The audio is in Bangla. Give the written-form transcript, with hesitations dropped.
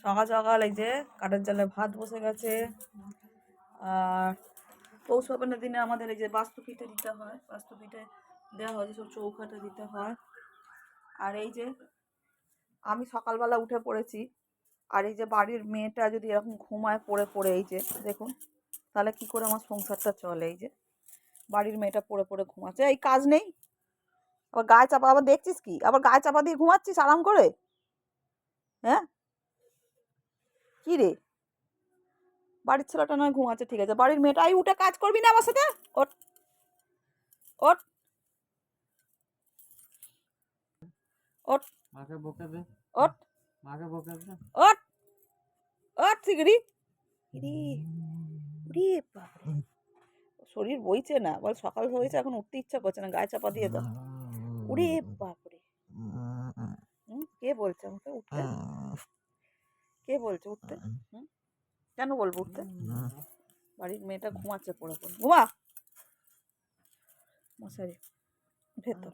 সকাল সকাল এই যে কাঠের জালে ভাত বসে গেছে। আর পৌষ পার্বণের দিনে আমাদের এই যে বাস্তু পিঠে দিতে হয়, বাস্তু পিঠে দেওয়া হয়, সব চৌখাটা দিতে হয়। আর এই যে আমি সকালবেলা উঠে পড়েছি, আর এই যে বাড়ির মেয়েটা যদি এরকম ঘুমায় পড়ে পড়ে, এই যে দেখুন, তাহলে কি করে আমার সংসারটা চলে? এই যে বাড়ির মেয়েটা পড়ে পড়ে ঘুমাচ্ছে, এই কাজ নেই, আবার গায়ে চাপা, আবার দেখছিস কি, আবার গায়ে চাপা দিয়ে ঘুমাচ্ছিস আরাম করে? হ্যাঁ, কি রে, বাড়ির ছেলেটা নয় ঘুমাচ্ছে, ঠিক আছে, বাড়ির মেয়েটা, এই উঠে কাজ করবি না আমার সাথে? ওঠ, ওঠ, ওঠ, মাকে বকে দে, ওঠ, মাকে বকে দে, ওঠ, ওঠ শিগগিরি। ইরে, উরে বাপরে, শরীর বইছে না, বল সকাল হয়েছে এখন উঠতে ইচ্ছা করছে না, গায়ে চাপা দিয়ে দাও। উরে বাপরে, কে বলছে আমাকে উঠতে? কে বলছে উঠতে? হুম, কেন বলবো উঠতে? বাড়ির মেয়েটা ঘুমাচ্ছে পড়ে পড়ে, ঘুমা মশারি ভেতর।